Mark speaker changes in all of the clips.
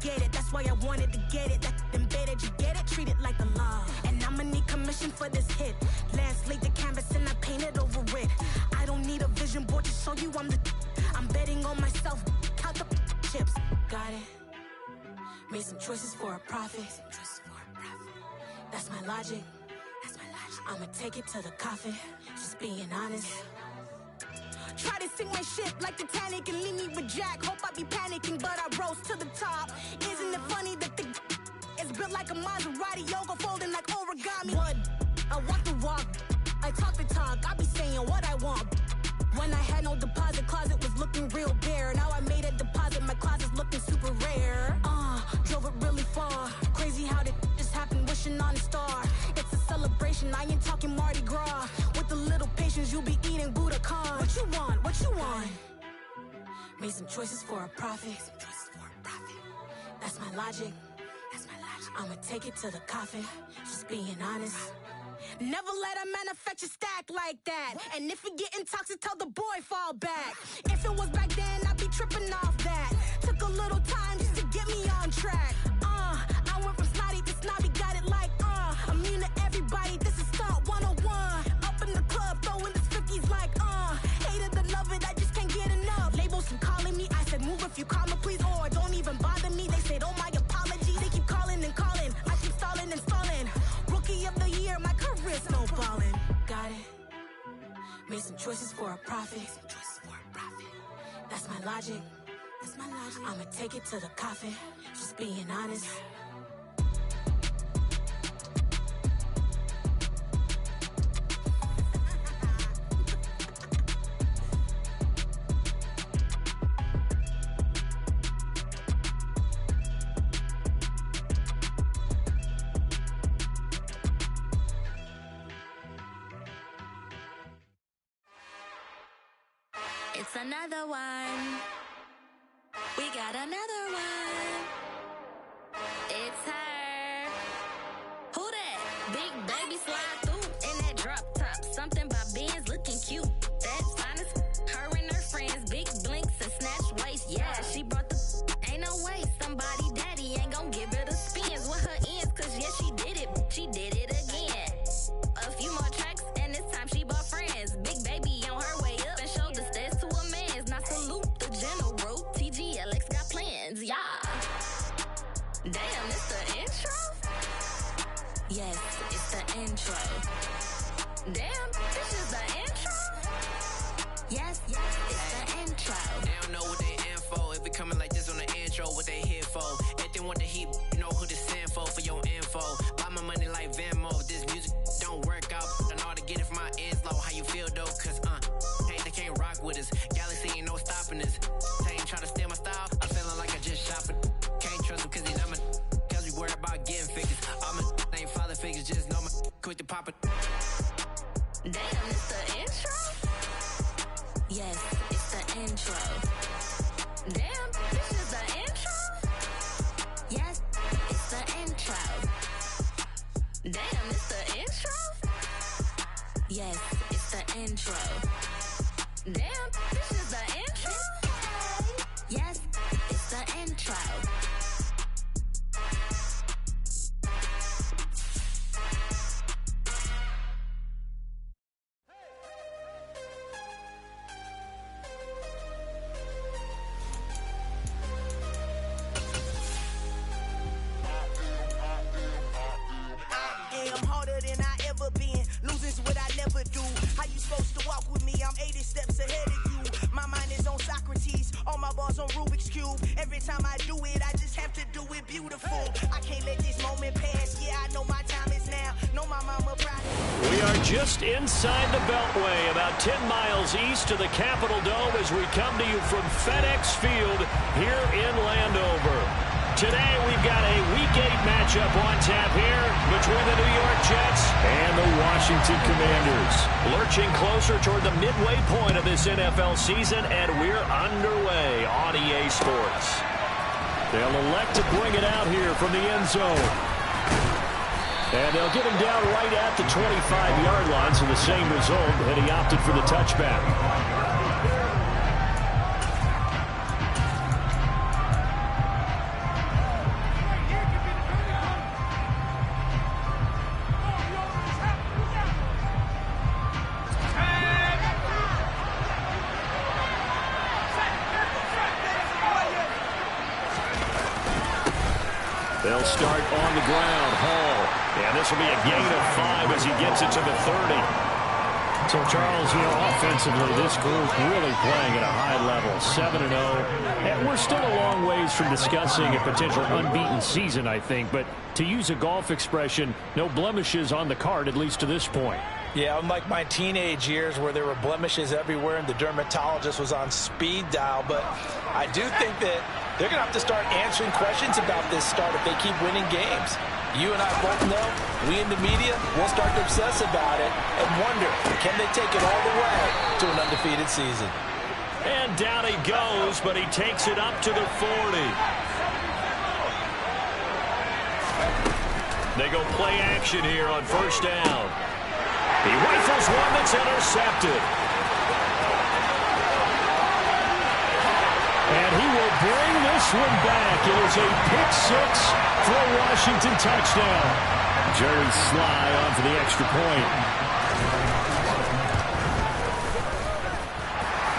Speaker 1: get it. That's why I wanted to get it. That embedded, you get it? Treat it like the law. And I'ma need commission for this hit. Last laid the canvas and I painted over it. I don't need a vision board to show you I'm betting on myself. Count the chips. Got it. Made some choices for a profit. That's my logic. I'ma take it to the coffin. Just being honest. Try to sink my ship like Titanic and leave me with Jack. Hope I be panicking, but I rose to the top. Isn't it funny that the is built like a Maserati, yoga folding like origami? What? I walk the walk, I talk the talk, I be saying what I want. When I had no deposit, closet was looking real bare. Now I made a deposit, my closet's looking super rare. Drove it really far. Crazy how did just happen, wishing on a star. It's a celebration, I ain't talking Mardi Gras. With a little patience, you'll be eating Budokan. What you want? What you want? Made some choices for a profit. That's my logic. I'ma take it to the coffin. Just being honest. Never let a manufacture stack like that. And if it getting toxic, tell the boy fall back. If it was back then, I'd be tripping off that. Took a little time just to get me on track. I went from snotty to snobby, got it like immune to everybody, this is Stunt 101. Up in the club, throwing the 50s like hate it or love it, I just can't get enough. Labels from calling me, I said move if you call me please, or don't even bother me. They said oh my apologies, they keep calling and calling. I keep stalling and stalling. Rookie of the year, my career snowballing. Got it. Made some choices for a profit. That's my logic. I'ma take it to the coffin. Just being honest.
Speaker 2: It's another one. We got another one. It's her. Who that? Big baby slide through in that drop top. Something about Benz looking cute. That's finest. Her and her friends, big blinks and snatch waist. Yeah, she brought the. Ain't no way somebody daddy ain't gon' give her the spins with her ends. Cause yeah, she did it. She did it again. A few more tracks and this time she bought friends. Big baby on her way up and showed the stairs to a man's. Now salute the general. TGLX got plans, yeah. Damn, it's the intro? Yes, it's the intro. Damn, this is the intro? Yes, it's the intro.
Speaker 3: They don't know what they in for. If we coming like this on the intro, what they here for? If they want the heat, you know who to send for your info. Buy my money like Venmo. This music don't work out. I know how to get it from my ends low. How you feel though? Cause hey, they can't rock with us. Galaxy ain't no stopping us. They ain't try to steal my style. I'm feeling like I just shopping. Can't trust him cause he's not my. Cause we worried about getting figures. All my ain't father figures. Just know my quick to pop it.
Speaker 2: Damn, it's the intro? Yes, it's the intro. Damn, this is the intro? Yes, it's the intro. Damn, it's the intro? Yes, it's the intro. Damn, this is the intro? Yes, it's the intro.
Speaker 4: I'm harder than I ever been. Losing's what I never do. How you supposed to walk with me? I'm 80 steps ahead of you. My mind is on Socrates. All my bars on Rubik's Cube. Every time I do it, I just have to do it beautiful. I can't let this moment pass. Yeah, I know my time is now. Know my mama proud.
Speaker 5: We are just inside the Beltway, about 10 miles east of the Capitol Dome as we come to you from FedEx Field here in Landover. Today we've got a Week 8 matchup on tap here between the New York Jets and the Washington Commanders. Lurching closer toward the midway point of this NFL season, and we're underway on EA Sports. They'll elect to bring it out here from the end zone. And they'll get him down right at the 25-yard line, so the same result, and he opted for the touchback. They'll start on the ground. Hall. And this will be a gain of 5 as he gets it to the 30. So, Charles, offensively, this group really playing at a high level, 7-0. And we're still a long ways from discussing a potential unbeaten season, I think. But to use a golf expression, no blemishes on the card, at least to this point.
Speaker 6: Yeah, unlike my teenage years where there were blemishes everywhere and the dermatologist was on speed dial. But I do think that they're going to have to start answering questions about this start if they keep winning games. You and I both know, we in the media will start to obsess about it and wonder, can they take it all the way to an undefeated season?
Speaker 5: And down he goes, but he takes it up to the 40. They go play action here on first down. He rifles one that's intercepted. And he will bring this one back. It is a pick 6 for a Washington touchdown. Jerry Sly on for the extra point.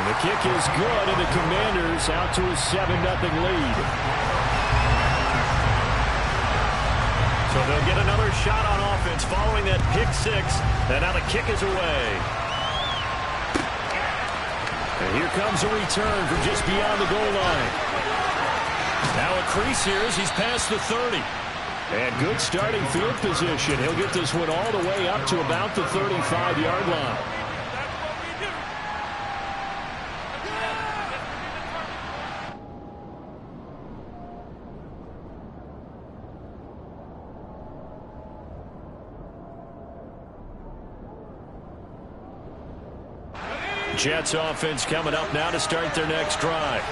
Speaker 5: And the kick is good, and the Commanders out to a 7-0 lead. So they'll get another shot on offense following that pick 6. And now the kick is away. And here comes a return from just beyond the goal line. Now a crease here as he's past the 30. And good starting field position. He'll get this one all the way up to about the 35-yard line. Jets offense coming up now to start their next drive.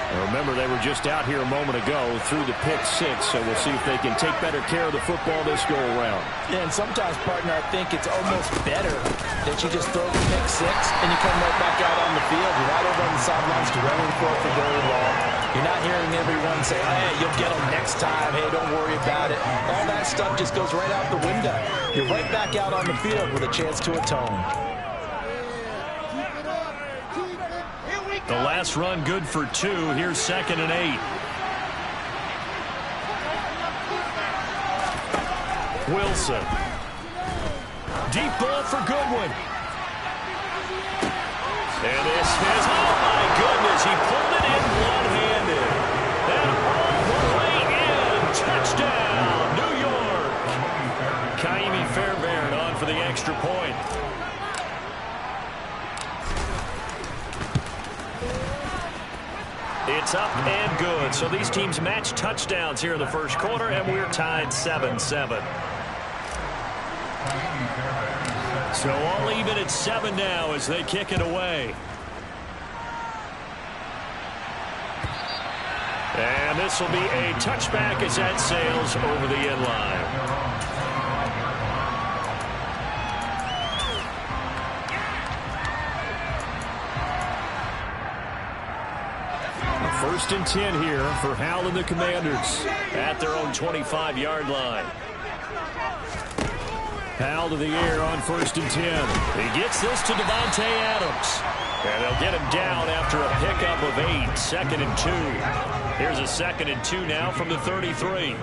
Speaker 5: And remember, they were just out here a moment ago through the pick 6, so we'll see if they can take better care of the football this go-around.
Speaker 6: Yeah, and sometimes, partner, I think it's almost better that you just throw the pick 6 and you come right back out on the field. You're not over on the sidelines dwelling for very long. You're not hearing everyone say, hey, you'll get them next time. Hey, don't worry about it. All that stuff just goes right out the window. You're right back out on the field with a chance to atone.
Speaker 5: The last run good for 2. Here's 2nd and 8. Wilson. Deep ball for Goodwin. And this is, oh my goodness, he pulled it in one-handed. And all the way in. Touchdown, New York. Kaimi Fairbairn on for the extra point. It's up and good. So these teams match touchdowns here in the first quarter, and we're tied 7-7. So all even at 7 now as they kick it away. And this will be a touchback as that sails over the end line. First and 10 here for Howell and the Commanders at their own 25-yard line. Howell to the air on first and 10. He gets this to Devontae Adams. And they'll get him down after a pickup of 8. 2nd and 2. Here's a 2nd and 2 now from the 33.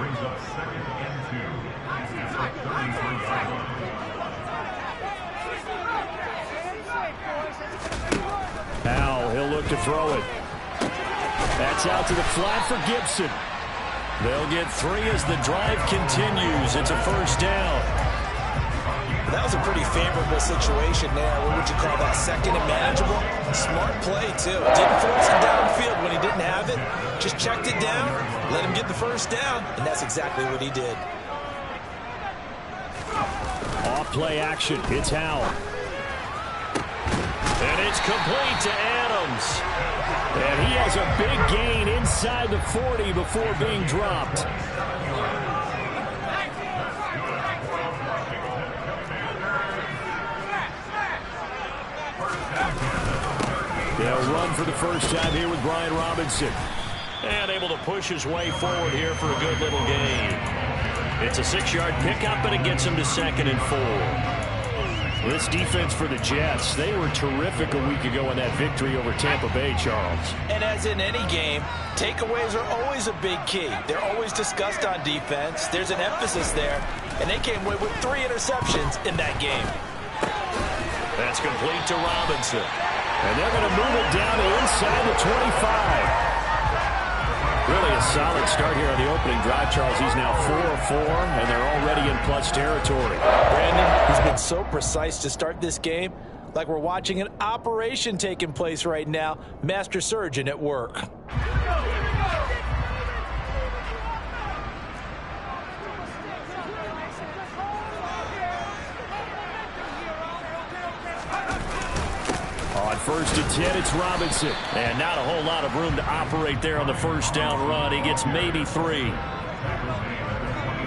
Speaker 5: Howell, he'll look to throw it. That's out to the flat for Gibson. They'll get 3 as the drive continues. It's a first down.
Speaker 6: That was a pretty favorable situation there. What would you call that? 2nd and manageable? Smart play, too. Didn't force it downfield when he didn't have it. Just checked it down, let him get the first down, and that's exactly what he did.
Speaker 5: Off play action. It's Howell. And it's complete to Adams. And he has a big gain inside the 40 before being dropped. They'll run for the first time here with Brian Robinson. And able to push his way forward here for a good little gain. It's a 6-yard pickup, and it gets him to 2nd and 4. This defense for the Jets, they were terrific a week ago in that victory over Tampa Bay, Charles.
Speaker 6: And as in any game, takeaways are always a big key. They're always discussed on defense. There's an emphasis there, and they came away with 3 interceptions in that game.
Speaker 5: That's complete to Robinson. And they're going to move it down to inside the 25. Really a solid start here on the opening drive, Charles. He's now 4 of 4, and they're already in plus territory.
Speaker 6: Brandon, he's been so precise to start this game, like we're watching an operation taking place right now. Master surgeon at work.
Speaker 5: On 1st and 10, it's Robinson. And not a whole lot of room to operate there on the first down run. He gets maybe 3.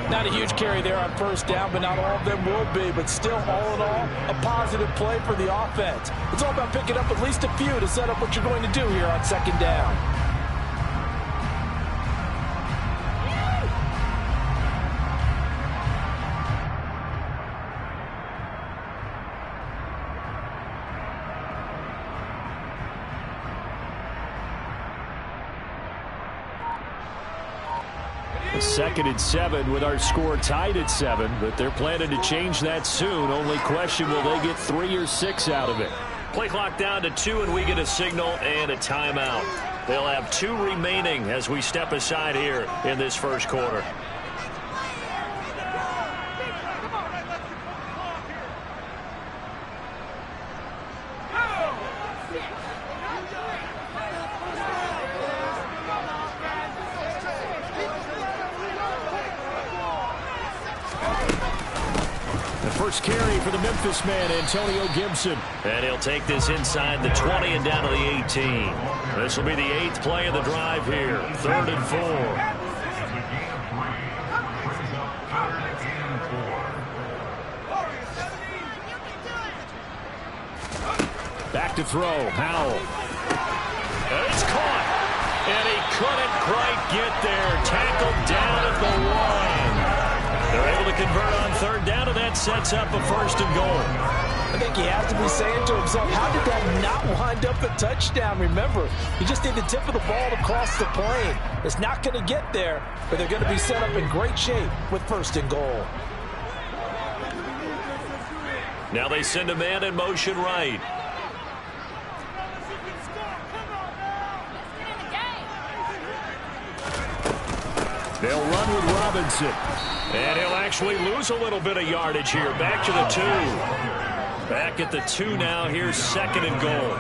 Speaker 6: Not a huge carry there on first down, but not all of them will be. But still, all in all, a positive play for the offense. It's all about picking up at least a few to set up what you're going to do here on 2nd down.
Speaker 5: A 2nd and 7 with our score tied at 7, but they're planning to change that soon. Only question, will they get 3 or 6 out of it? Play clock down to 2, and we get a signal and a timeout. They'll have 2 remaining as we step aside here in this first quarter. First carry for the Memphis man, Antonio Gibson. And he'll take this inside the 20 and down to the 18. This will be the 8th play of the drive here. 3rd and 4. Back to throw. Howell. And it's caught. And he couldn't quite get there. Tackled down at the 1. They're able to convert on 3rd down, and that sets up a 1st and goal.
Speaker 6: I think he has to be saying to himself, how did that not wind up a touchdown? Remember, he just did the tip of the ball to cross the plane. It's not going to get there, but they're going to be set up in great shape with 1st and goal.
Speaker 5: Now they send a man in motion right. They'll run with Robinson. And he'll actually lose a little bit of yardage here. Back to the 2. Back at the 2 now. Here's 2nd and goal.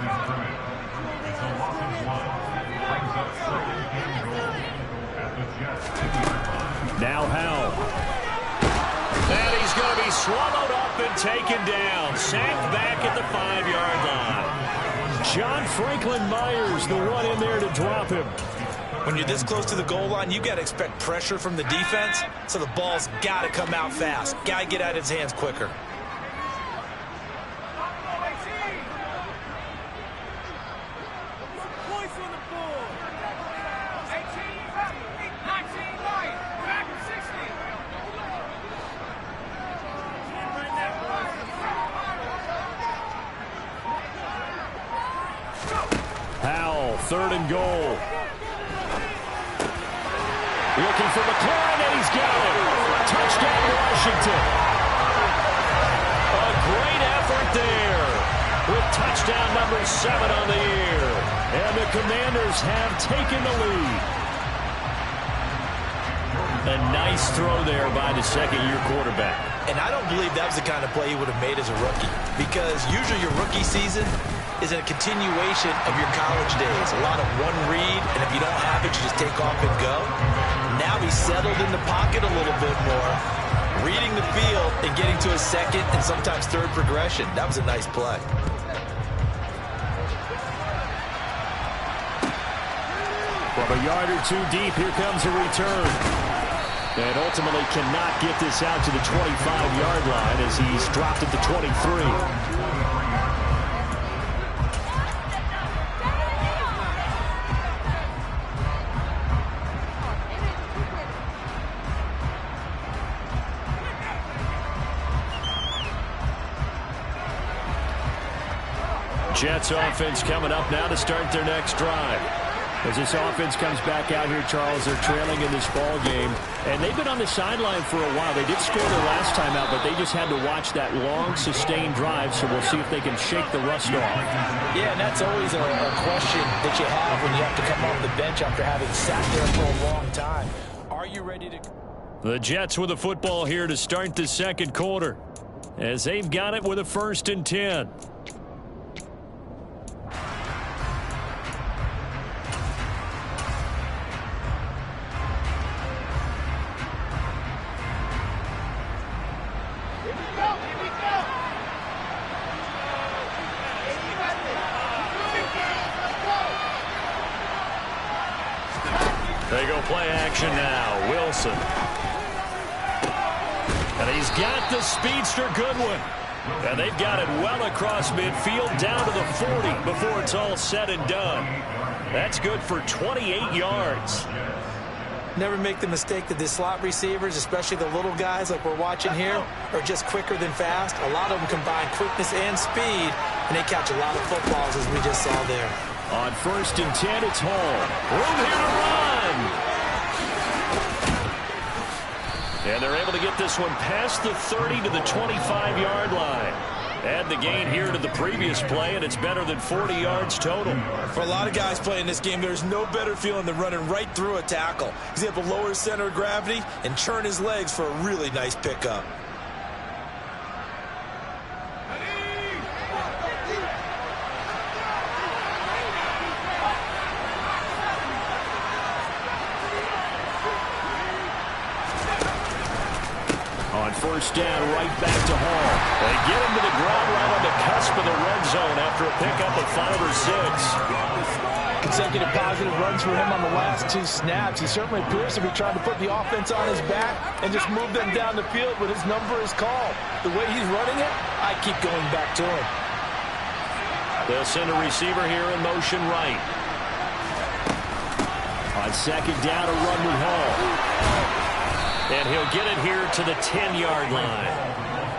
Speaker 5: Now Howell. And he's going to be swallowed up and taken down. Sacked back at the 5-yard line. John Franklin Myers, the one in there to drop him.
Speaker 6: When you're this close to the goal line, you got to expect pressure from the defense, so the ball's got to come out fast. Got to get out of his hands quicker.
Speaker 5: Howell, 3rd and goal. Looking for McLaurin, and he's got it. Touchdown, Washington. A great effort there with touchdown number 7 on the year. And the Commanders have taken the lead. A nice throw there by the 2nd-year quarterback.
Speaker 6: And I don't believe that was the kind of play he would have made as a rookie, because usually your rookie season is a continuation of your college days. A lot of one read, and if you don't have it, you just take off and go. Now he's settled in the pocket a little bit more, reading the field and getting to a 2nd and sometimes 3rd progression. That was a nice play.
Speaker 5: From a yard or 2 deep, here comes a return. And ultimately cannot get this out to the 25-yard line as he's dropped at the 23. Jets offense coming up now to start their next drive. As this offense comes back out here, Charles, they're trailing in this ball game. And they've been on the sideline for a while. They did score their last time out, but they just had to watch that long, sustained drive. So we'll see if they can shake the rust off.
Speaker 6: Yeah, and that's always a question that you have when you have to come off the bench after having sat there for a long time. Are you ready to...
Speaker 5: The Jets with the football here to start the second quarter, as they've got it with a 1st and 10. They go play action now. Wilson. And he's got the speedster Goodwin. And they've got it well across midfield down to the 40 before it's all said and done. That's good for 28 yards.
Speaker 6: Never make the mistake that the slot receivers, especially the little guys like we're watching here, are just quicker than fast. A lot of them combine quickness and speed, and they catch a lot of footballs as we just saw there.
Speaker 5: On 1st and 10, it's Hall. Room here to run. And they're able to get this one past the 30 to the 25-yard line. Add the gain here to the previous play, and it's better than 40 yards total.
Speaker 6: For a lot of guys playing this game, there's no better feeling than running right through a tackle. He's able to lower his center of gravity and churn his legs for a really nice pickup.
Speaker 5: On 1st down, right back to Hall. They get him to the ground right on the cusp of the red zone after a pickup of 5 or 6.
Speaker 6: Consecutive positive runs for him on the last 2 snaps. He certainly appears to be trying to put the offense on his back and just move them down the field when his number is called. The way he's running it, I keep going back to him.
Speaker 5: They'll send a receiver here in motion right. On 2nd down, a run with Hall. And he'll get it here to the 10-yard line.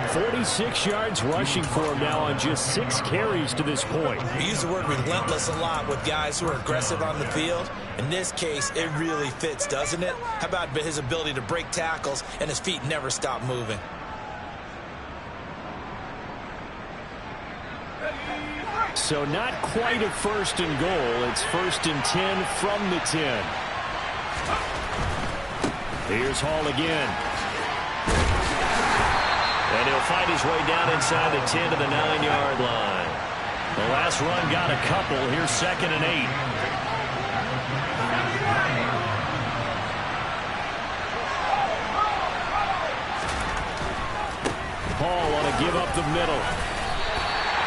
Speaker 5: 46 yards rushing for him now on just 6 carries to this point.
Speaker 6: We use the word relentless a lot with guys who are aggressive on the field. In this case, it really fits, doesn't it? How about his ability to break tackles and his feet never stop moving?
Speaker 5: So not quite a 1st and goal. It's 1st and 10 from the 10. Here's Hall again. And he'll fight his way down inside the 10 to the 9-yard line. The last run got a couple. Here's 2nd and 8. Hall want to give up the middle.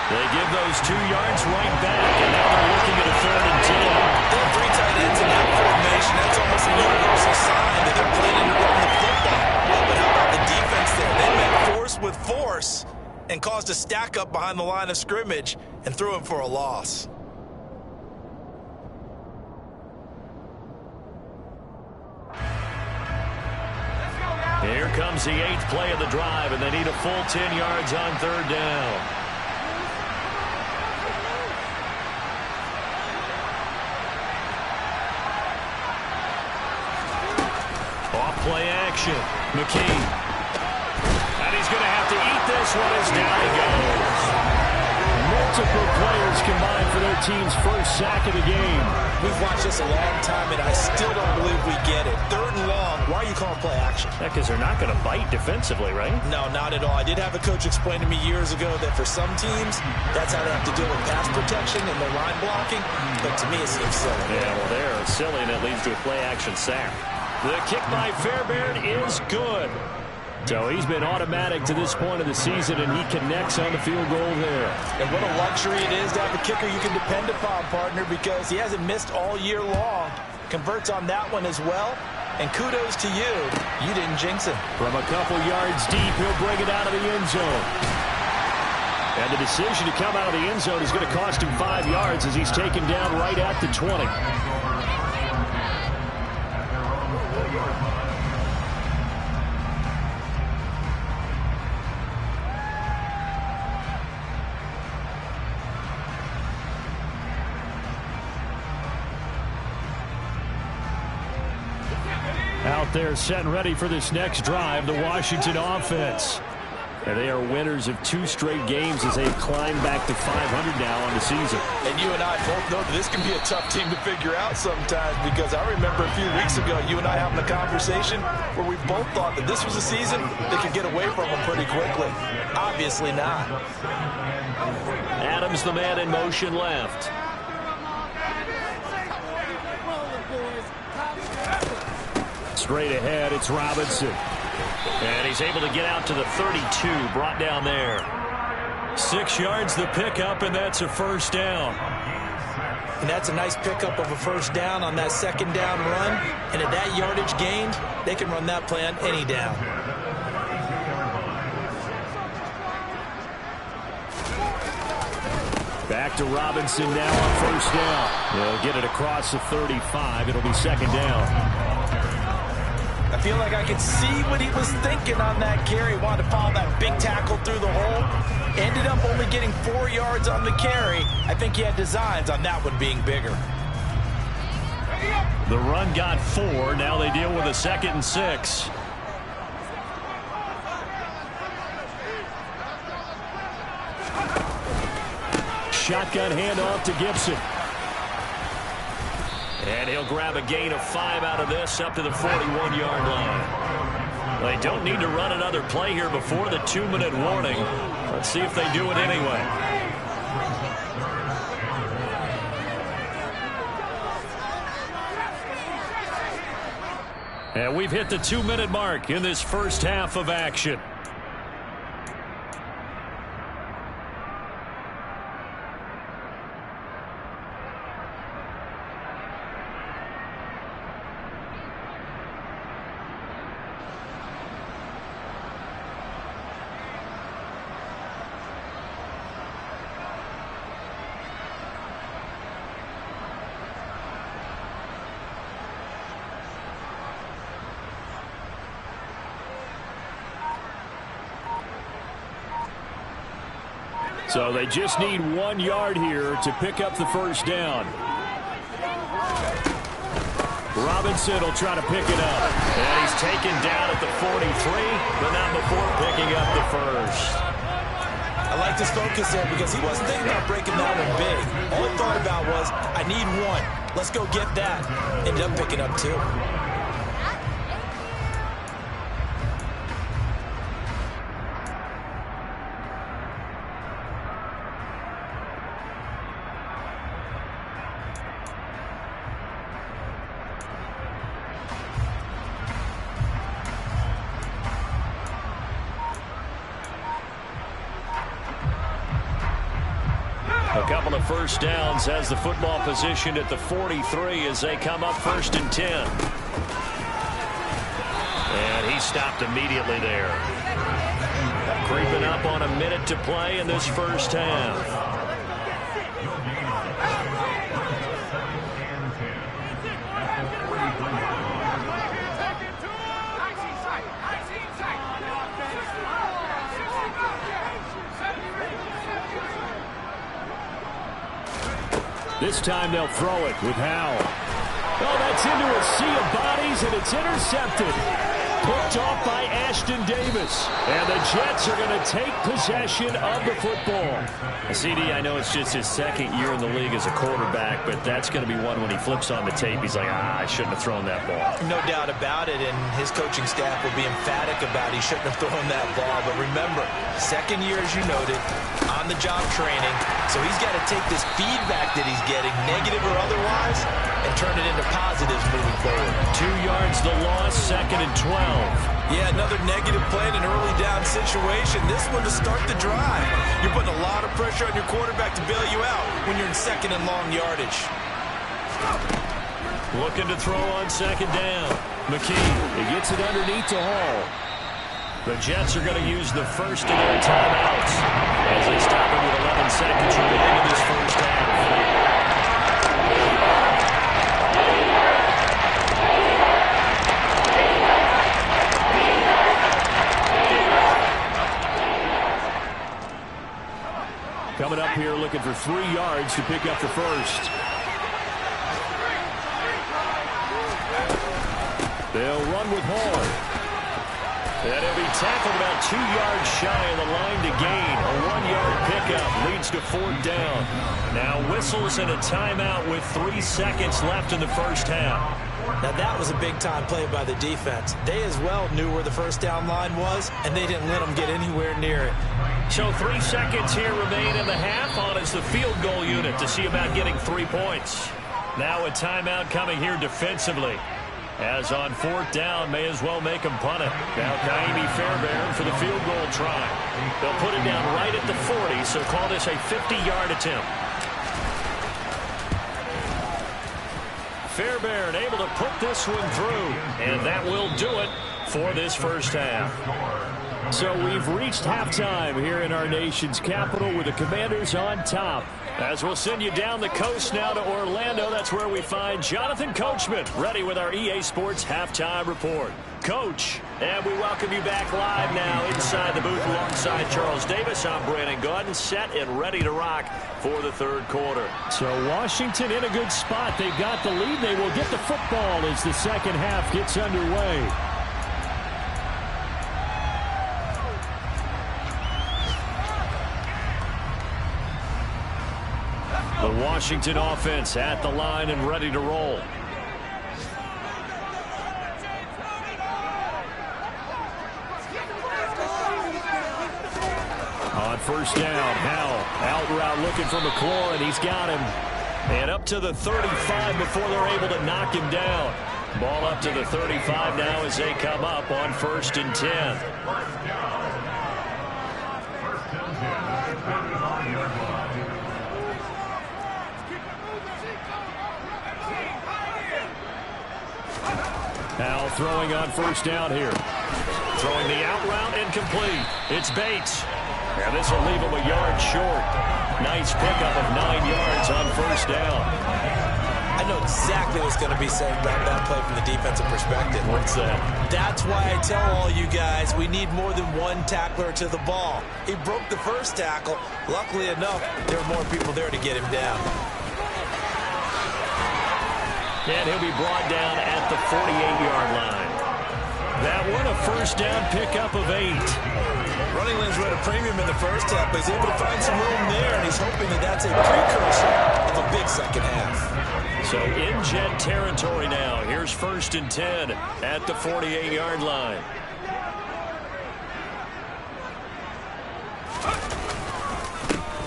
Speaker 5: They give those 2 yards right back, and now they're looking at a 3rd and 10.
Speaker 6: There are 3 tight ends in that formation. That's almost a universal sign that they're planning to run the football. But how about the defense there? They met force with force and caused a stack up behind the line of scrimmage and threw him for a loss.
Speaker 5: Here comes the 8th play of the drive, and they need a full 10 yards on 3rd down. Play action. McKee. And he's going to have to eat this one as down he goes. Multiple players combined for their team's first sack of the game.
Speaker 6: We've watched this a long time, and I still don't believe we get it. 3rd and long. Why are you calling play action?
Speaker 5: Because they're not going to bite defensively, right?
Speaker 6: No, not at all. I did have a coach explain to me years ago that for some teams, that's how they have to deal with pass protection and their line blocking. But to me, it seems silly.
Speaker 5: Yeah, well, they're silly, and it leads to a play action sack. The kick by Fairbairn is good. So he's been automatic to this point of the season, and he connects on the field goal there.
Speaker 6: And what a luxury it is to have a kicker you can depend upon, partner, because he hasn't missed all year long. Converts on that one as well. And kudos to you. You didn't jinx him.
Speaker 5: From a couple yards deep, he'll bring it out of the end zone. And the decision to come out of the end zone is going to cost him 5 yards as he's taken down right at the 20. out there set and ready for this next drive, the Washington offense. And they are winners of 2 straight games as they climb back to 500 now on the season.
Speaker 6: And you and I both know that this can be a tough team to figure out sometimes, because I remember a few weeks ago you and I having a conversation where we both thought that this was a season they could get away from them pretty quickly. Obviously not.
Speaker 5: Adams, the man in motion left. Straight ahead, it's Robinson. And he's able to get out to the 32, brought down there. 6 yards the pickup, and that's a first down.
Speaker 6: And that's a nice pickup of a first down on that second down run. And at that yardage gained, they can run that play on any down.
Speaker 5: Back to Robinson now on first down. They'll get it across the 35. It'll be second down.
Speaker 6: I feel like I could see what he was thinking on that carry. Wanted to follow that big tackle through the hole. Ended up only getting 4 yards on the carry. I think he had designs on that one being bigger.
Speaker 5: The run got 4. Now they deal with a 2nd and 6. Shotgun handoff to Gibson. And he'll grab a gain of 5 out of this up to the 41-yard line. They don't need to run another play here before the 2-minute warning. Let's see if they do it anyway. And we've hit the 2-minute mark in this first half of action. So they just need 1 yard here to pick up the first down. Robinson will try to pick it up. And he's taken down at the 43, but not before picking up the first.
Speaker 6: I like this focus there because he wasn't thinking about breaking that one big. All he thought about was, I need 1. Let's go get that. Ended up picking up 2.
Speaker 5: A couple of first downs has the football positioned at the 43 as they come up 1st and 10. And he stopped immediately there. Creeping up on a minute to play in this first half. This time they'll throw it with Howell. Oh, that's into a sea of bodies, and it's intercepted. Picked off by Ashton Davis. And the Jets are going to take possession of the football. CD, I know it's just his 2nd year in the league as a quarterback, but that's going to be one when he flips on the tape. He's like, I shouldn't have thrown that ball.
Speaker 6: No doubt about it, and his coaching staff will be emphatic about he shouldn't have thrown that ball. But remember, 2nd year, as you noted, on-the-job training. So he's got to take this feedback that he's getting, negative or otherwise, and turn it into positives moving forward.
Speaker 5: 2 yards the loss, 2nd and 12.
Speaker 6: Yeah, another negative play in an early down situation. This one to start the drive. You're putting a lot of pressure on your quarterback to bail you out when you're in 2nd and long yardage.
Speaker 5: Looking to throw on 2nd down. McKee, he gets it underneath to Hall. The Jets are going to use the first of their timeouts as they stop him with 11 seconds remaining in this first half. Coming up here looking for 3 yards to pick up the first. They'll run with Hall. And he'll be tackled about 2 yards shy of the line to gain. A 1-yard pickup leads to 4th down. Now whistles and a timeout with 3 seconds left in the first half.
Speaker 6: Now that was a big-time play by the defense. They as well knew where the first down line was, and they didn't let them get anywhere near it.
Speaker 5: So 3 seconds here remain in the half. On is the field goal unit to see about getting 3 points. Now a timeout coming here defensively. As on 4th down, may as well make them punt it. Now Kaimi Fairbairn for the field goal try. They'll put it down right at the 40, so call this a 50-yard attempt. Fairbairn able to put this one through, and that will do it for this first half. So we've reached halftime here in our nation's capital with the Commanders on top. As we'll send you down the coast now to Orlando, that's where we find Jonathan Coachman ready with our EA Sports Halftime Report. Coach, and we welcome you back live now inside the booth alongside Charles Davis. I'm Brandon Gaudin, set and ready to rock for the third quarter. So Washington in a good spot. They've got the lead. They will get the football as the second half gets underway. The Washington offense at the line and ready to roll. On first down, Howell out route looking for McLaurin. He's got him. And up to the 35 before they're able to knock him down. Ball up to the 35 now as they come up on 1st and 10. Now throwing on first down here. Throwing the out route incomplete. It's Bates. And this will leave him a yard short. Nice pickup of 9 yards on first down.
Speaker 6: I know exactly what's going to be said about that play from the defensive perspective.
Speaker 5: What's that?
Speaker 6: That's why I tell all you guys we need more than one tackler to the ball. He broke the first tackle. Luckily enough, there were more people there to get him down.
Speaker 5: And he'll be brought down at the 48-yard line. That one a first down pickup of 8.
Speaker 6: Running lanes were at a premium in the first half, but he's able to find some room there, and he's hoping that that's a precursor of a big second half.
Speaker 5: So in jet territory now. Here's 1st and 10 at the 48-yard line.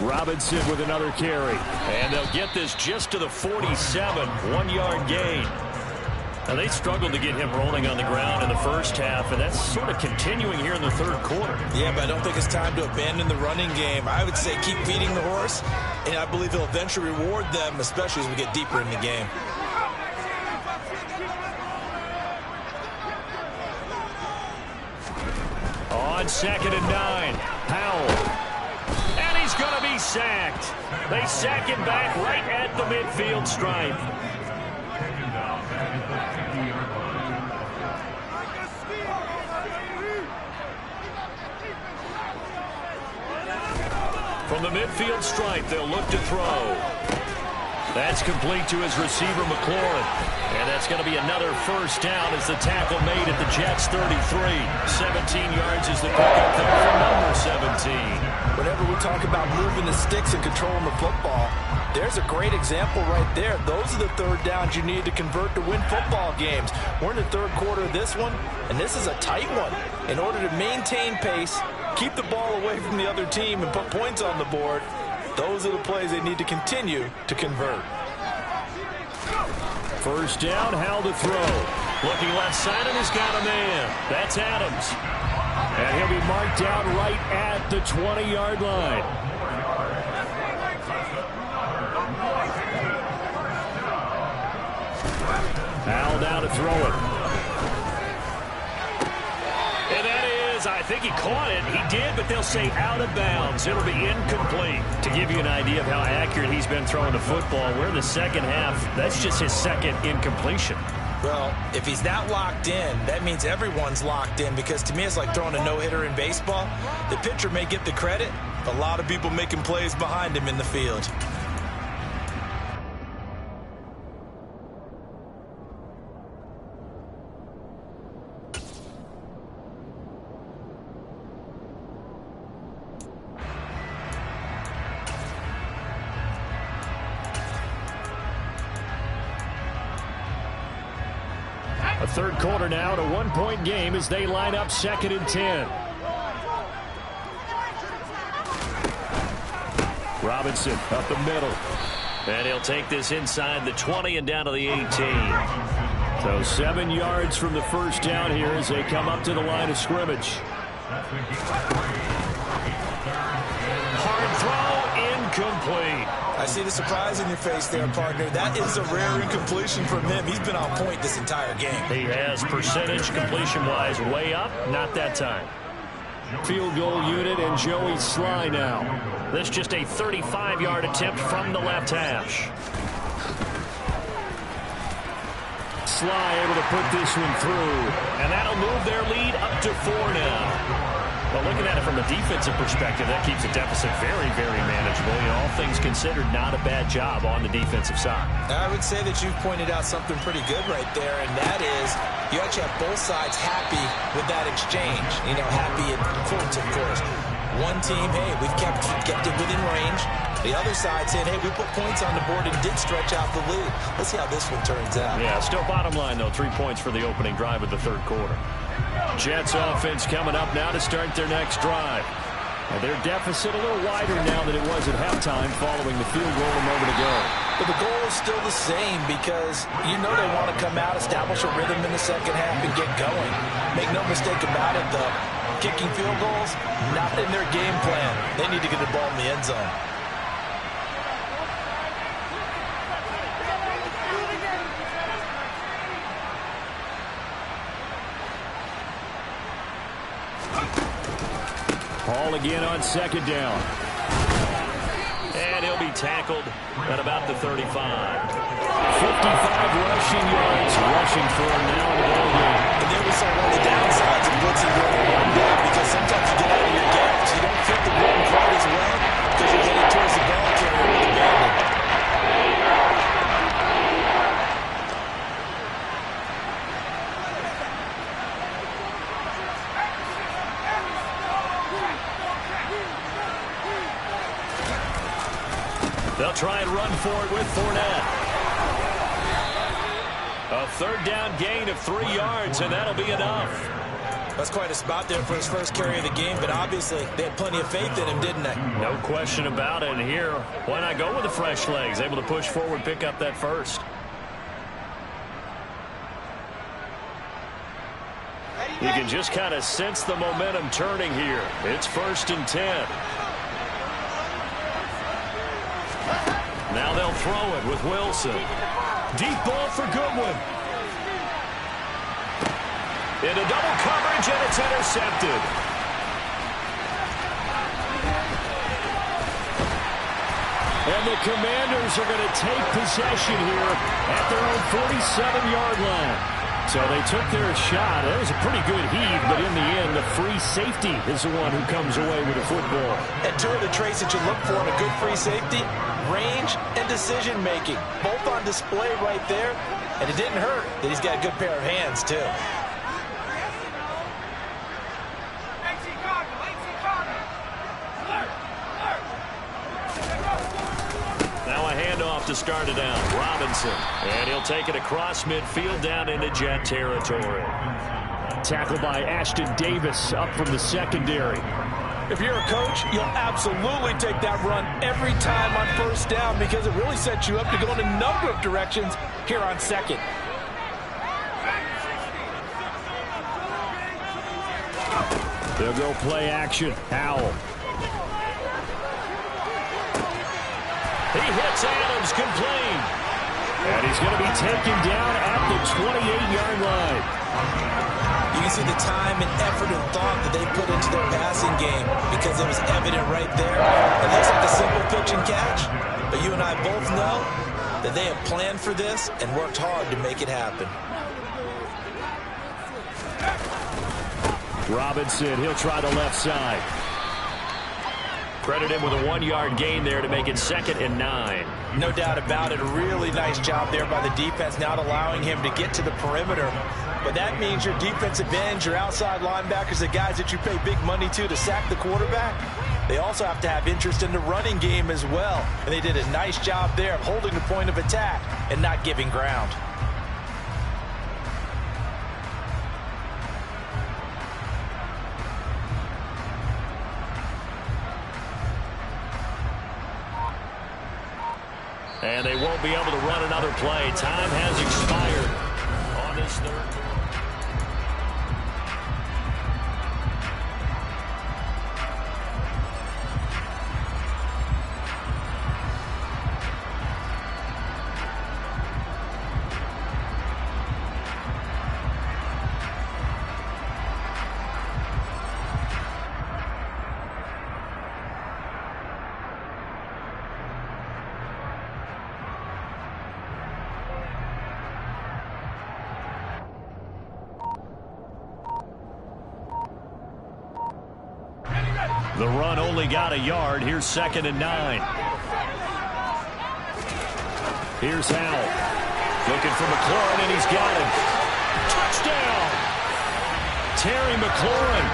Speaker 5: Robinson with another carry. And they'll get this just to the 47, 1-yard gain. Now, they struggled to get him rolling on the ground in the first half, and that's sort of continuing here in the third quarter.
Speaker 6: Yeah, but I don't think it's time to abandon the running game. I would say keep feeding the horse, and I believe he'll eventually reward them, especially as we get deeper in the game.
Speaker 5: On 2nd and 9, Howell. And he's going to be sacked. They sack him back right at the midfield stripe. From the midfield stripe, they'll look to throw. That's complete to his receiver, McLaurin. And that's going to be another first down as the tackle made at the Jets' 33. 17 yards is the pickup there for number 17.
Speaker 6: Whenever we talk about moving the sticks and controlling the football, there's a great example right there. Those are the third downs you need to convert to win football games. We're in the third quarter of this one, and this is a tight one. In order to maintain pace, keep the ball away from the other team, and put points on the board, those are the plays they need to continue to convert.
Speaker 5: First down, Howell to throw. Looking left side, and he's got a man. That's Adams. And he'll be marked out right at the 20-yard line. Howell down to throw it. And that is, I think he caught it. He did, but they'll say out of bounds. It'll be incomplete. To give you an idea of how accurate he's been throwing the football, we're in the second half. That's just his second incompletion.
Speaker 6: Well, if he's that locked in, that means everyone's locked in, because to me it's like throwing a no-hitter in baseball. The pitcher may get the credit, but a lot of people making plays behind him in the field.
Speaker 5: Third quarter now at a one-point game as they line up 2nd and 10. Robinson up the middle. And he'll take this inside the 20 and down to the 18. So 7 yards from the first down here as they come up to the line of scrimmage. Hard throw, incomplete.
Speaker 6: I see the surprise in your face there, partner. That is a rare incompletion from him. He's been on point this entire game.
Speaker 5: He has percentage completion-wise way up. Not that time. Field goal unit and Joey Sly now. This just a 35-yard attempt from the left hash. Sly able to put this one through. And that'll move their lead up to 4 now. Well, looking at it from a defensive perspective, that keeps the deficit very, very manageable. You know, all things considered, not a bad job on the defensive side.
Speaker 6: I would say that you've pointed out something pretty good right there, and that is you actually have both sides happy with that exchange. You know, happy in quotes, of course. One team, hey, we've kept it within range. The other side saying, hey, we put points on the board and did stretch out the lead. Let's see how this one turns out.
Speaker 5: Yeah, still bottom line, though, 3 points for the opening drive of the third quarter. Jets offense coming up now to start their next drive. Their deficit a little wider now than it was at halftime following the field goal a moment ago.
Speaker 6: But the goal is still the same because you know they want to come out, establish a rhythm in the second half, and get going. Make no mistake about it, though. Kicking field goals, not in their game plan. They need to get the ball in the end zone.
Speaker 5: Hall again on second down. And he'll be tackled at about the 35. 55 rushing yards. Rushing for him now in the ball game.
Speaker 6: And there was one of the downsides of blitzing going one back because sometimes you get out of your gaps. You don't fit the run quite as well because you're headed towards the ball carrier with the bandit.
Speaker 5: They'll try and run for it with Fournette. A third down gain of 3 yards, and that'll be enough.
Speaker 6: That's quite a spot there for his first carry of the game, but obviously they had plenty of faith in him, didn't they?
Speaker 5: No question about it. And here, why not go with the fresh legs? Able to push forward, pick up that first. You can just kind of sense the momentum turning here. It's 1st and 10. Now they'll throw it with Wilson. Deep ball for Goodwin. Into double coverage, and it's intercepted. And the Commanders are going to take possession here at their own 47-yard line. So they took their shot. That was a pretty good heave, but in the end, the free safety is the one who comes away with the football.
Speaker 6: And two of the traits that you look for in a good free safety, range and decision-making. Both on display right there. And it didn't hurt that he's got a good pair of hands, too.
Speaker 5: Now a handoff to start it out. Robinson. And he'll take it across midfield down into Jet territory. Tackled by Ashton Davis up from the secondary.
Speaker 6: If you're a coach, you'll absolutely take that run every time on first down because it really sets you up to go in a number of directions here on second.
Speaker 5: They'll go play action. Howell. He hits Adams, complete. And he's going to be taken down at the 28-yard line.
Speaker 6: You can see the time and effort and thought that they put into their passing game because it was evident right there. It looks like a simple pitch and catch, but you and I both know that they have planned for this and worked hard to make it happen.
Speaker 5: Robinson, he'll try the left side. Credit him with a 1-yard gain there to make it 2nd and 9.
Speaker 6: No doubt about it. A really nice job there by the defense, not allowing him to get to the perimeter. But that means your defensive ends, your outside linebackers, the guys that you pay big money to sack the quarterback, they also have to have interest in the running game as well. And they did a nice job there of holding the point of attack and not giving ground.
Speaker 5: And they won't be able to run another play. Time has expired on this third. The run only got a yard. Here's 2nd and 9. Here's Howell. Looking for McLaurin, and he's got him. Touchdown! Terry McLaurin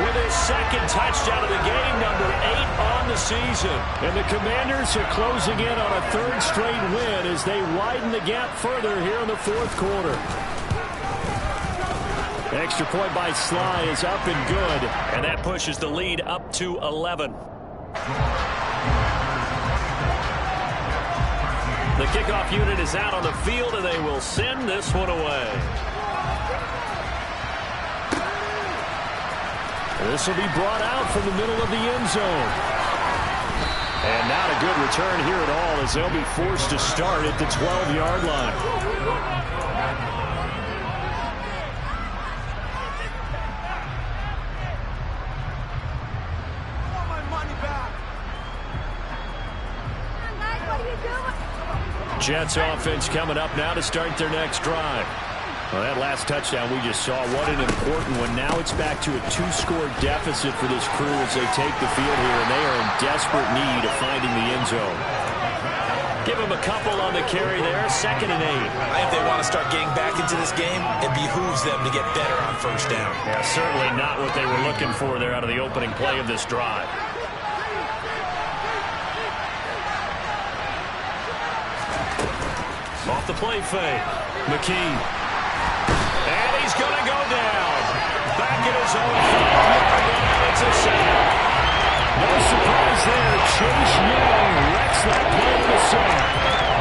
Speaker 5: with his 2nd touchdown of the game, number 8 on the season. And the Commanders are closing in on a 3rd straight win as they widen the gap further here in the 4th quarter. Extra point by Sly is up and good, and that pushes the lead up to 11. The kickoff unit is out on the field, and they will send this one away. This will be brought out from the middle of the end zone. And not a good return here at all, as they'll be forced to start at the 12-yard line. Jets offense coming up now to start their next drive. Well, that last touchdown we just saw, what an important one. Now it's back to a 2-score deficit for this crew as they take the field here, and they are in desperate need of finding the end zone. Give them a couple on the carry there, 2nd and 8.
Speaker 6: If they want to start getting back into this game, it behooves them to get better on 1st down.
Speaker 5: Yeah, certainly not what they were looking for there out of the opening play of this drive. Off the play fake, McKee. And he's going to go down. Back at his own 5-yard line. It's a sack. No surprise there. Chase Young wrecks that play with a sack.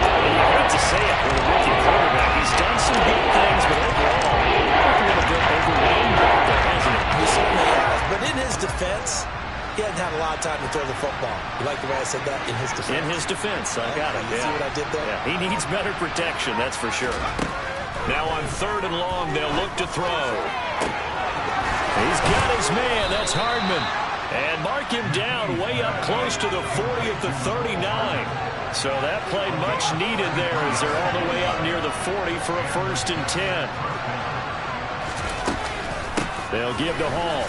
Speaker 5: And you hate to say it with a rookie quarterback. He's done some good things, but overall, a little bit overwhelmed back there, hasn't he?
Speaker 6: He certainly has. But in his defense, he hadn't had a lot of time to throw the football. You like the way I said that? In his defense.
Speaker 5: In his defense. I got it.
Speaker 6: You see what I did there?
Speaker 5: Yeah, he needs better protection, that's for sure. Now on 3rd and long, they'll look to throw. He's got his man. That's Hardman. And mark him down way up close to the 40 at the 39. So that play much needed there as they're all the way up near the 40 for a 1st and 10. They'll give to Hall.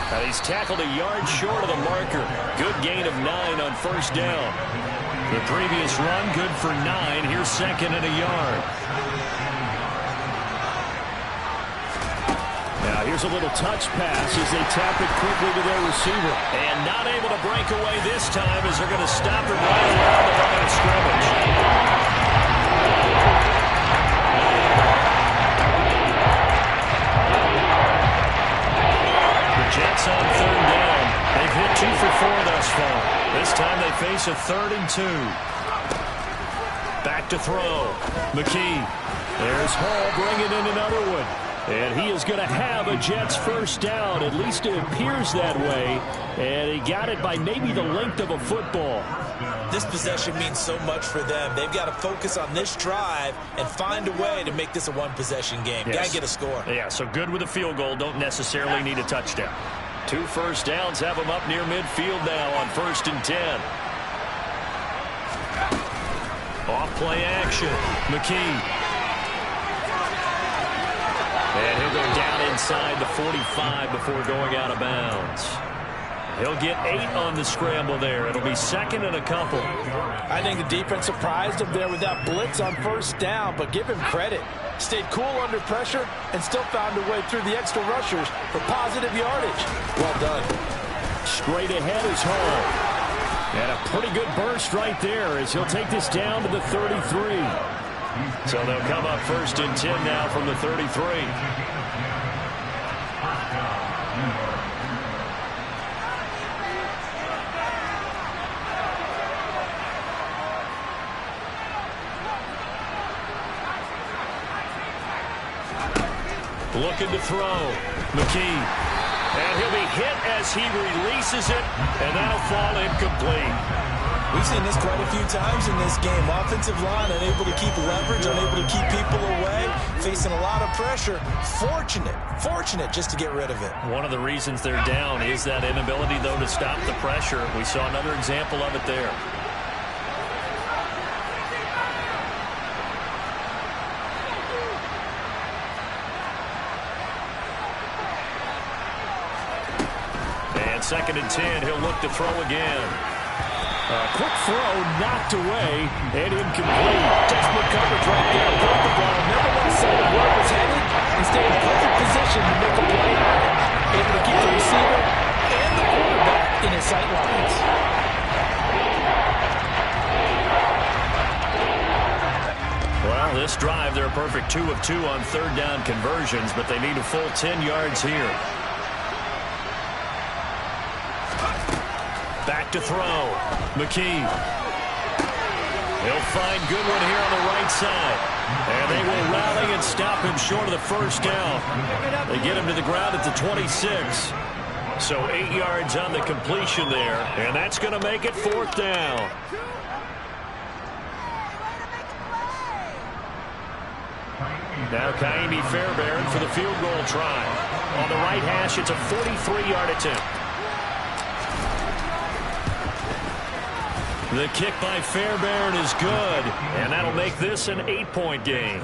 Speaker 5: And he's tackled a yard short of the marker. Good gain of 9 on 1st down. The previous run, good for 9. Here's 2nd and a yard. Now here's a little touch pass as they tap it quickly to their receiver. And not able to break away this time as they're going to stop him right around the line of scrimmage. Jets on 3rd down. They've hit 2 for 4 thus far. This time they face a 3rd and 2. Back to throw. McKee. There's Hall bringing in another one. And he is going to have a Jets 1st down. At least it appears that way. And he got it by maybe the length of a football.
Speaker 6: This possession means so much for them. They've got to focus on this drive and find a way to make this a 1-possession game.
Speaker 5: Yes.
Speaker 6: Got to get a score.
Speaker 5: Yeah, so good with a field goal. Don't necessarily need a touchdown. 2 1st downs have them up near midfield now on 1st and 10. Off play action. McKee. And he'll go down inside the 45 before going out of bounds. He'll get 8 on the scramble there. It'll be 2nd and a couple.
Speaker 6: I think the defense surprised him there with that blitz on 1st down, but give him credit. Stayed cool under pressure and still found a way through the extra rushers for positive yardage. Well done.
Speaker 5: Straight ahead is Hall. And a pretty good burst right there as he'll take this down to the 33. So they'll come up 1st and 10 now from the 33. Looking to throw. McKee. And he'll be hit as he releases it, and that'll fall incomplete.
Speaker 6: We've seen this quite a few times in this game. Offensive line unable to keep leverage, unable to keep people away, facing a lot of pressure. Fortunate just to get rid of it.
Speaker 5: One of the reasons they're down is that inability, though, to stop the pressure. We saw another example of it there. And 2nd and 10, he'll look to throw again. Quick throw, knocked away, and incomplete.
Speaker 6: Textbook coverage right there. Broke the ball. Never decided where it was headed, and stayed in perfect position to make a play on it. Able to keep the receiver and the quarterback in his sight lines.
Speaker 5: Well, this drive, they're a perfect 2 of 2 on 3rd down conversions, but they need a full 10 yards here. Back to throw. McKee. He'll find Goodwin here on the right side. And they will rally and stop him short of the 1st down. They get him to the ground at the 26. So 8 yards on the completion there. And that's going to make it 4th down. Now Kaimi Fairbairn for the field goal try. On the right hash, it's a 43-yard attempt. The kick by Fairbairn is good, and that'll make this an 8-point game.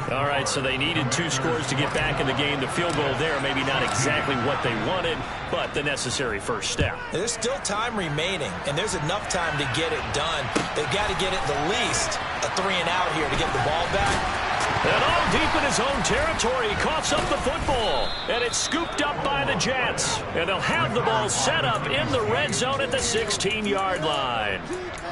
Speaker 5: All right, so they needed 2 scores to get back in the game. The field goal there, maybe not exactly what they wanted, but the necessary first step.
Speaker 6: There's still time remaining, and there's enough time to get it done. They've got to get it the least a 3-and-out here to get the ball back.
Speaker 5: And all deep in his own territory, he coughs up the football. And it's scooped up by the Jets. And they'll have the ball set up in the red zone at the 16-yard line.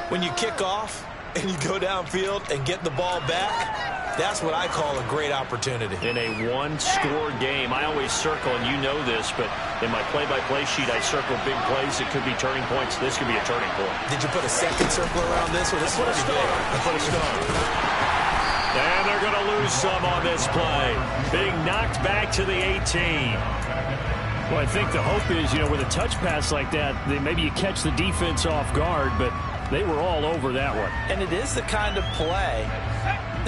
Speaker 6: When you kick off and you go downfield and get the ball back, that's what I call a great opportunity.
Speaker 5: In a one-score game, I always circle, and you know this, but in my play-by-play sheet, I circle big plays. It could be turning points. This could be a turning point.
Speaker 6: Did you put a second circle around this? Or this
Speaker 5: I put a star. I put a star. And they're going to lose some on this play. Being knocked back to the 18.
Speaker 7: Well, I think the hope is, with a touch pass like that, maybe you catch the defense off guard, but they were all over that one.
Speaker 6: And it is the kind of play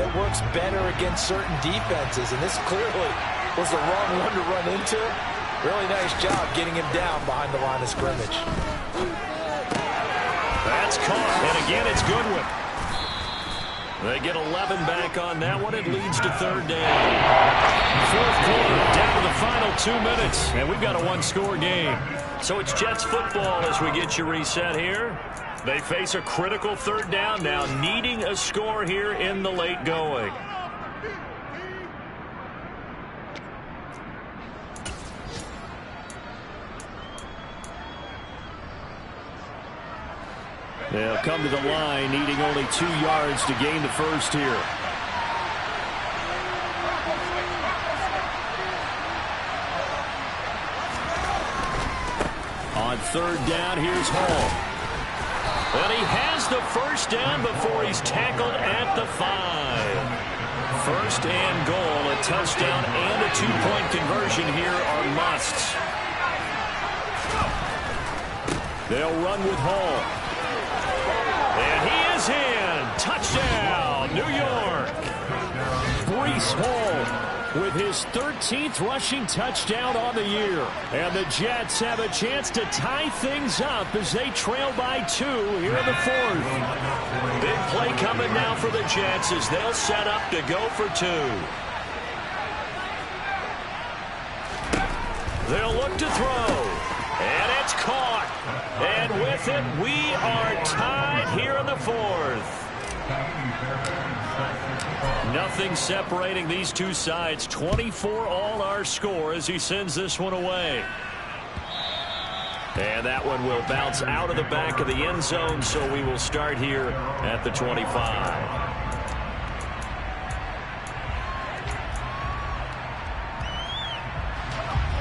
Speaker 6: that works better against certain defenses, and this clearly was the wrong one to run into. Really nice job getting him down behind the line of scrimmage.
Speaker 5: That's caught, and again it's Goodwin. They get 11 back on that one. It leads to 3rd down. 4th quarter, down to the final 2 minutes. And we've got a one-score game. So it's Jets football as we get you reset here. They face a critical 3rd down now, needing a score here in the late going.
Speaker 7: They'll come to the line, needing only 2 yards to gain the first here. On 3rd down, here's Hall. And he has the first down before he's tackled at the 5. 1st and goal, a touchdown and a 2-point conversion here are musts. They'll run with Hall. And he is in. Touchdown, New York. Breece Hall with his 13th rushing touchdown on the year. And the Jets have a chance to tie things up as they trail by 2 here in the 4th. Big play coming now for the Jets as they'll set up to go for 2. They'll look to throw. And it's caught. And with it, we are tied here in the 4th. Nothing separating these two sides. 24 all our score as he sends this one away. And that one will bounce out of the back of the end zone, so we will start here at the 25.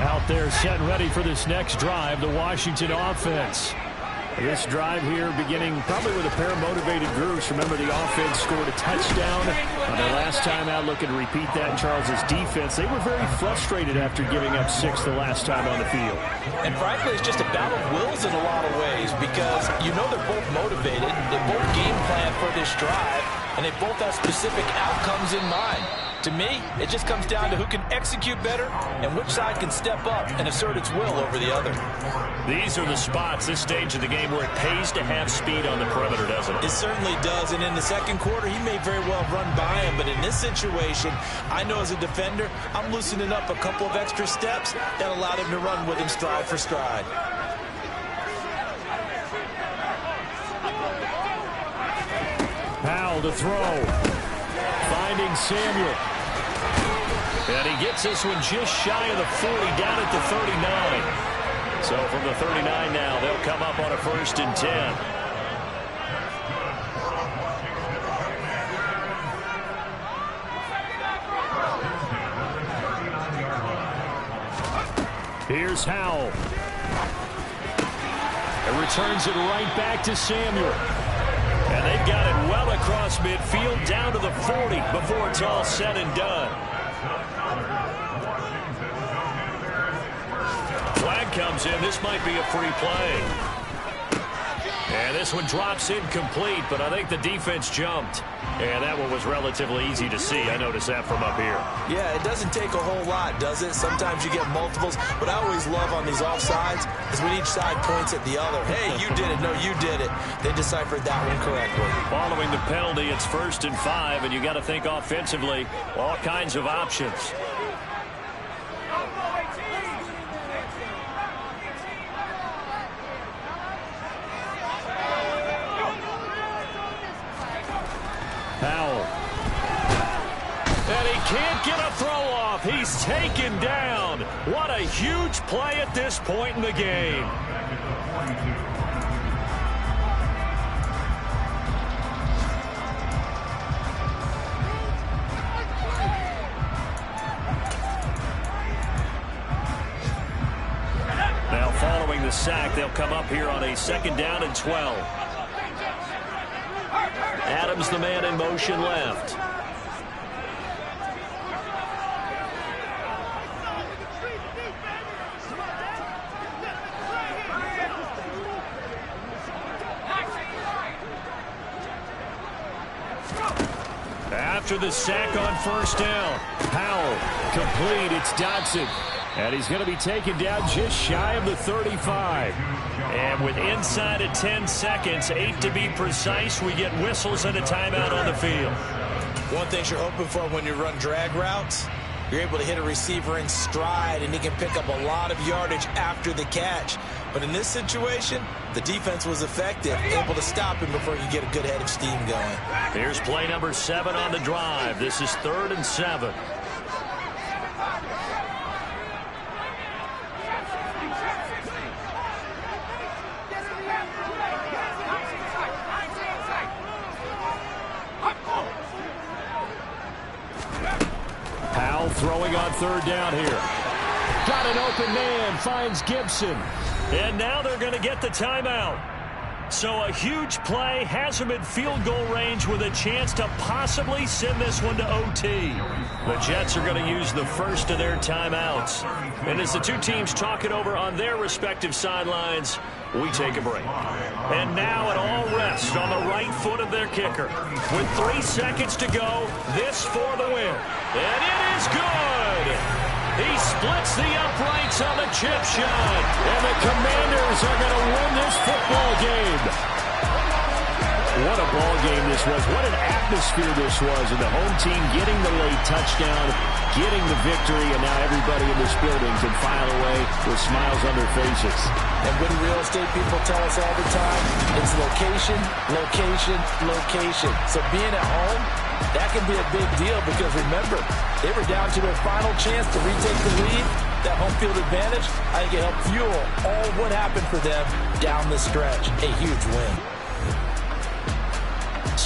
Speaker 7: Out there set and ready for this next drive, the Washington offense. This drive here beginning probably with a pair of motivated groups. Remember, the offense scored a touchdown on their last time out. Looking to repeat that in Charles's defense. They were very frustrated after giving up 6 the last time on the field.
Speaker 6: And frankly, it's just a battle of wills in a lot of ways because you know they're both motivated. They both game plan for this drive, and they both have specific outcomes in mind. To me, it just comes down to who can execute better and which side can step up and assert its will over the other.
Speaker 7: These are the spots, this stage of the game, where it pays to have speed on the perimeter, doesn't it?
Speaker 6: It certainly does, and in the second quarter, he may very well run by him, but in this situation, I know as a defender, I'm loosening up a couple of extra steps that allowed him to run with him stride for stride.
Speaker 7: Powell to throw. Finding Samuel. And he gets this one just shy of the 40, down at the 39. So from the 39 now, they'll come up on a 1st and 10. Here's Howell. And returns it right back to Samuel. And they've got it well across midfield, down to the 40 before it's all said and done. Flag comes in. This might be a free play. And this one drops incomplete, but I think the defense jumped. And that one was relatively easy to see. I noticed that from up here.
Speaker 6: Yeah, it doesn't take a whole lot, does it? Sometimes you get multiples. What I always love on these offsides is when each side points at the other. Hey, you did it. No, you did it. They deciphered that one correctly.
Speaker 7: Following the penalty, it's 1st and 5, and you got to think offensively, all kinds of options. Powell. And he can't get a throw off. He's taken down. What a huge play at this point in the game. Now following the sack, they'll come up here on a 2nd down and 12. Adams, the man in motion left. After the sack on 1st down, Powell complete. It's Dotson. And he's going to be taken down just shy of the 35. And with inside of 10 seconds, 8 to be precise, we get whistles and a timeout on the field.
Speaker 6: One thing you're hoping for when you run drag routes, you're able to hit a receiver in stride, and he can pick up a lot of yardage after the catch. But in this situation, the defense was effective, able to stop him before you get a good head of steam going.
Speaker 7: Here's play number 7 on the drive. This is 3rd and 7. Throwing on 3rd down here. Got an open man, finds Gibson. And now they're going to get the timeout. So a huge play has them in field goal range with a chance to possibly send this one to OT. The Jets are going to use the first of their timeouts. And as the two teams talk it over on their respective sidelines, we take a break. And now it all rests on the right foot of their kicker. With 3 seconds to go, this for the win. And it is good. He splits the uprights on the chip shot. And the Commanders are going to win this football game. What a ball game this was. What an atmosphere this was. And the home team getting the late touchdown, getting the victory, and now everybody in this building can file away with smiles on their faces.
Speaker 6: And what do real estate people tell us all the time? It's location, location, location. So being at home, that can be a big deal because remember, they were down to their final chance to retake the lead. That home field advantage, I think it helped fuel all what happened for them down the stretch. A huge win.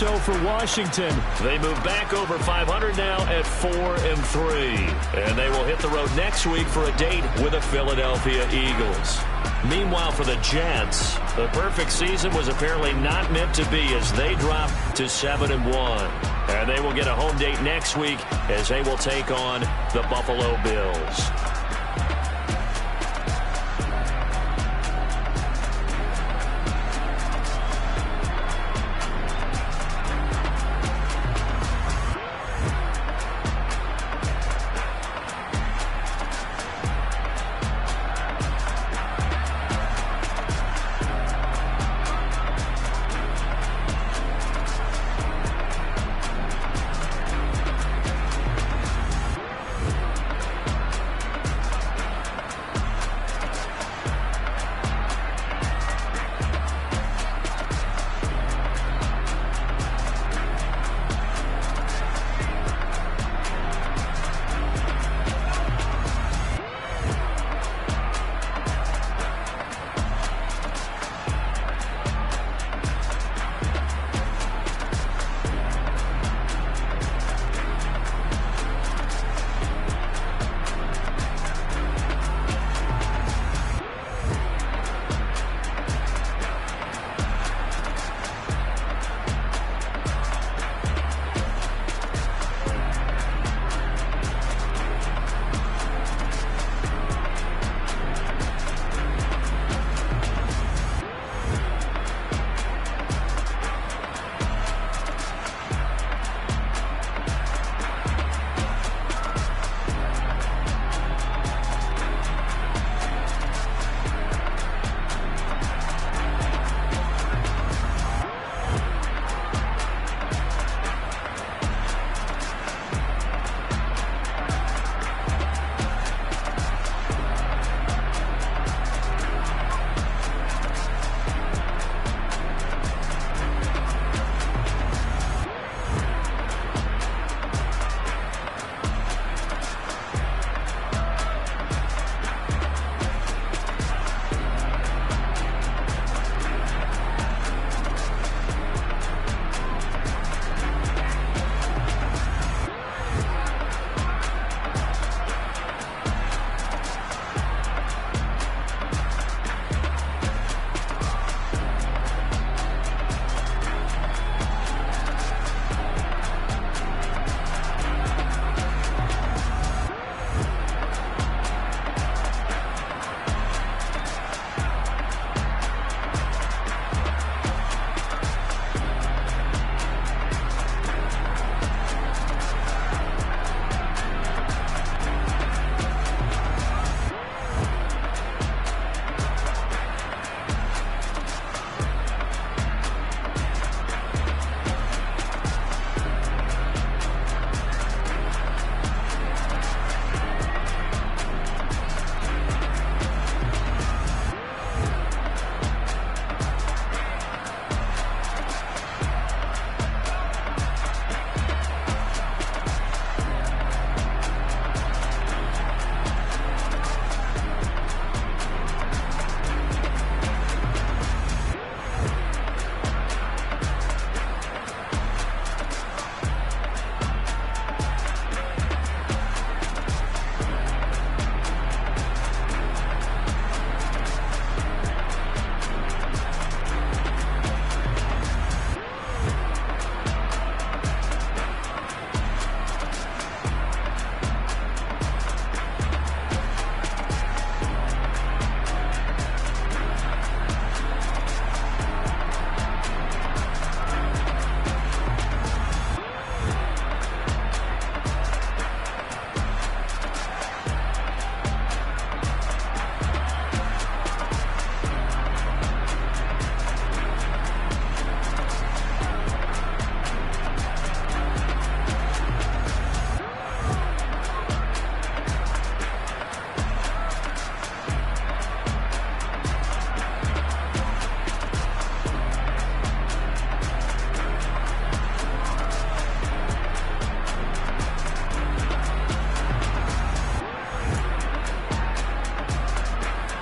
Speaker 7: so for Washington. They move back over 500 now at 4-3. And they will hit the road next week for a date with the Philadelphia Eagles. Meanwhile, for the Jets, the perfect season was apparently not meant to be as they drop to 7-1. And they will get a home date next week as they will take on the Buffalo Bills.